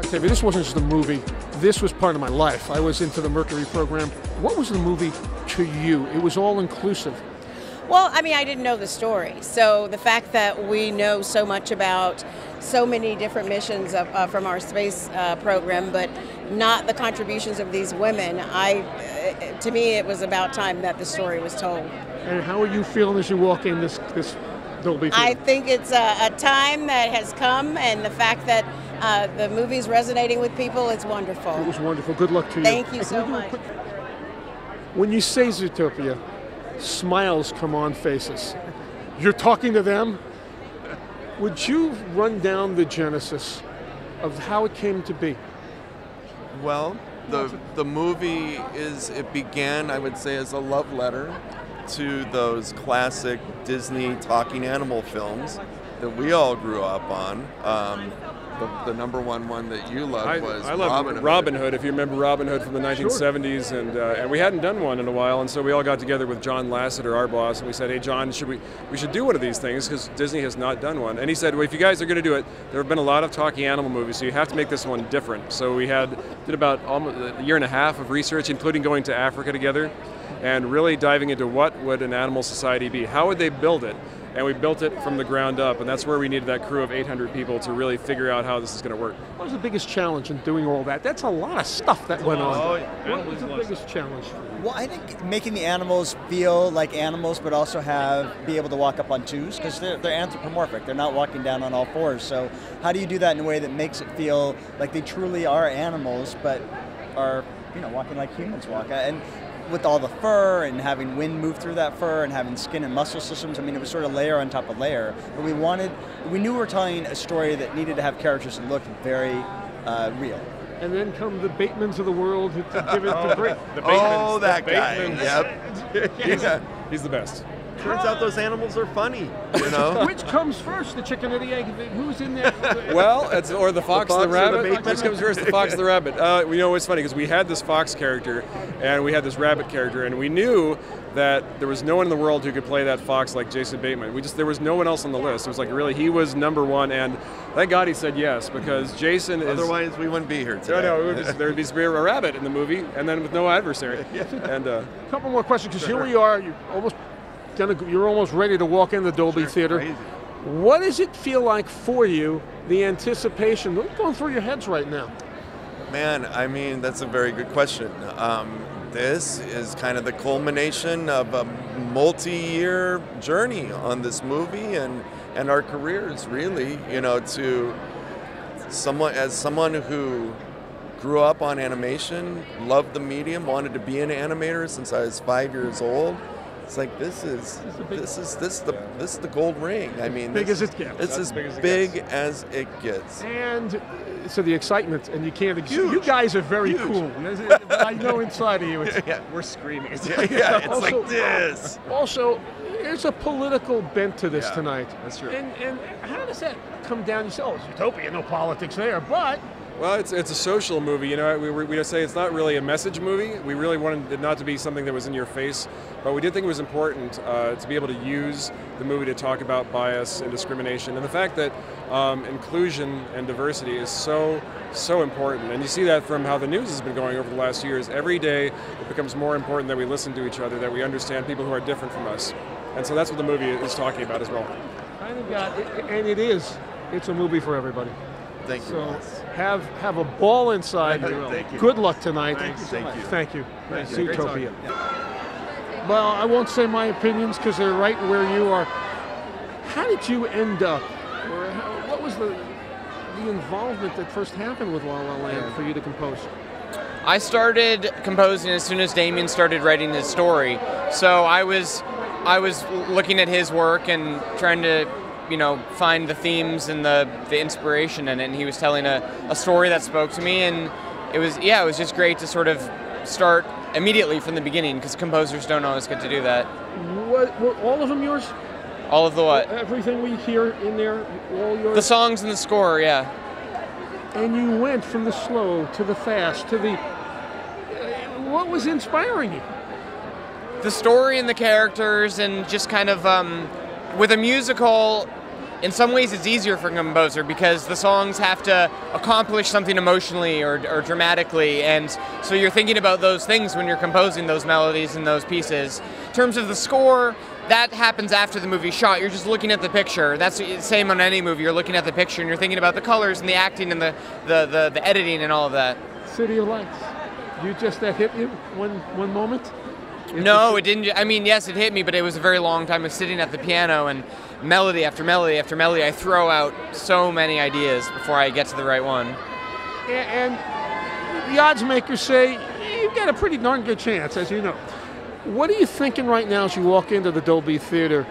Octavia, this wasn't just a movie. This was part of my life. I was into the Mercury program. What was the movie to you? It was all inclusive. Well, I mean, I didn't know the story. So the fact that we know so much about so many different missions from our space program, but not the contributions of these women, to me, it was about time that the story was told. And how are you feeling as you walk in this Dolby Theater? I think it's a time that has come, and the fact that the movie's resonating with people, it's wonderful. It was wonderful. Good luck to you. Thank you so much. When you say Zootopia, smiles come on faces. You're talking to them? Would you run down the genesis of how it came to be? Well, the movie it began, I would say, as a love letter to those classic Disney talking animal films that we all grew up on. The number one that you loved was Robin Hood. If you remember Robin Hood from the 1970s, sure. And we hadn't done one in a while, and so we all got together with John Lasseter, our boss, and we said, "Hey, John, we should do one of these things because Disney has not done one." And he said, "Well, if you guys are going to do it, there have been a lot of talking animal movies, so you have to make this one different." So we did about almost a year and a half of research, including going to Africa together, and really diving into what would an animal society be, how would they build it. And we built it from the ground up, and that's where we needed that crew of 800 people to really figure out how this is going to work. What was the biggest challenge in doing all that? That's a lot of stuff that went on. What was the biggest challenge? Well, I think making the animals feel like animals, but also be able to walk up on twos, because they're anthropomorphic. They're not walking down on all fours. So how do you do that in a way that makes it feel like they truly are animals, but are walking like humans walk? And with all the fur and having wind move through that fur and having skin and muscle systems, I mean, it was sort of layer on top of layer. But we knew we were telling a story that needed to have characters that looked very real. And then come the Batemans of the world to give it the break. That guy. Yep. He's the best. Turns out those animals are funny, you know? Which comes first, the chicken or the egg? Who's in there? Well, or the fox or the rabbit. Which comes first, the fox or the rabbit? It's funny because we had this fox character and we had this rabbit character, and we knew that there was no one in the world who could play that fox like Jason Bateman. There was no one else on the list. It was like really, he was number one, and thank God he said yes, because Jason is... Otherwise, we wouldn't be here today. No, there would be a rabbit in the movie, and then with no adversary. And a couple more questions, because here we are. You're almost ready to walk in the Dolby Theater. Crazy. What does it feel like for you, the anticipation? What's going through your heads right now? Man, I mean, that's a very good question. This is kind of the culmination of a multi-year journey on this movie and our careers, really. To someone who grew up on animation, loved the medium, wanted to be an animator since I was 5 years old. It's like this is the gold ring. I mean, big as it gets. It's as big as it gets. And so the excitement, and you can't. You guys are very cool. I know inside of you, we're screaming. It's also, like this. Also, there's a political bent to this tonight. That's true. And how does that come down? You say, "Oh, Zootopia, no politics there," but. Well, it's a social movie. We say it's not really a message movie. We really wanted it not to be something that was in your face, but we did think it was important to be able to use the movie to talk about bias and discrimination, and the fact that inclusion and diversity is so important. And you see that from how the news has been going over the last years. Every day it becomes more important that we listen to each other, that we understand people who are different from us. And so that's what the movie is talking about as well. It's a movie for everybody. Thank you. So have a ball inside. Thank you. Good luck tonight. Thank you. Zootopia. Well, I won't say my opinions because they're right where you are. How did you end up, or what was the involvement that first happened with La La Land for you to compose? I started composing as soon as Damien started writing his story. So I was looking at his work and trying to find the themes and the inspiration in it, and he was telling a story that spoke to me, and it was just great to sort of start immediately from the beginning, because composers don't always get to do that. Were all of them yours? All of the what? Everything we hear in there, all yours? The songs and the score, yeah. And you went from the slow to the fast to the... what was inspiring you? The story and the characters, and just kind of... with a musical, in some ways it's easier for a composer because the songs have to accomplish something emotionally or dramatically, and so you're thinking about those things when you're composing those melodies and those pieces. In terms of the score, that happens after the movie's shot. You're just looking at the picture. That's the same on any movie. You're looking at the picture and you're thinking about the colors and the acting and the editing and all of that. City of Lights. That hit you one moment? No, it didn't. I mean, yes, it hit me, but it was a very long time of sitting at the piano and melody after melody after melody. I throw out so many ideas before I get to the right one. And the odds makers say you've got a pretty darn good chance, as you know. What are you thinking right now as you walk into the Dolby Theater?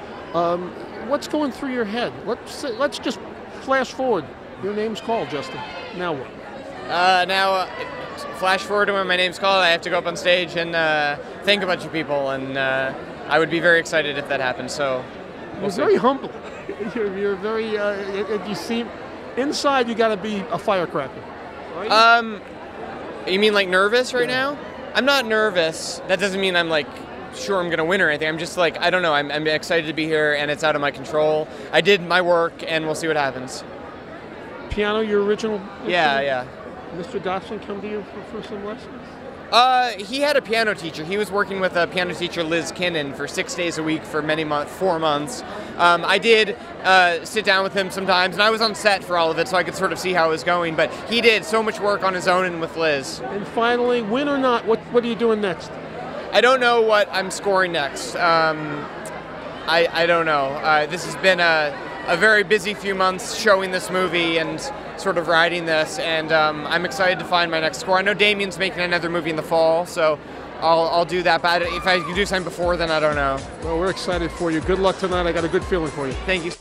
What's going through your head? Let's just flash forward. Your name's called, Justin. Now what? Flash forward to when my name's called. I have to go up on stage and thank a bunch of people, and I would be very excited if that happened. So you're very humble. You're very. You seem inside. You got to be a firecracker. Right? You mean like nervous right now? I'm not nervous. That doesn't mean I'm like sure I'm gonna win or anything. I'm just like, I don't know. I'm excited to be here, and it's out of my control. I did my work, and we'll see what happens. Piano, your original? Yeah. Mr. Dodson come to you for some lessons? He had a piano teacher. He was working with a piano teacher, Liz Kinnan, for 6 days a week for 4 months. I did sit down with him sometimes, and I was on set for all of it, so I could sort of see how it was going. But he did so much work on his own and with Liz. And finally, win or not, what are you doing next? I don't know what I'm scoring next. I don't know. This has been a very busy few months showing this movie and sort of writing this, and I'm excited to find my next score. I know Damien's making another movie in the fall, so I'll do that, but if I can do something before then, I don't know. Well, we're excited for you. Good luck tonight. I got a good feeling for you. Thank you.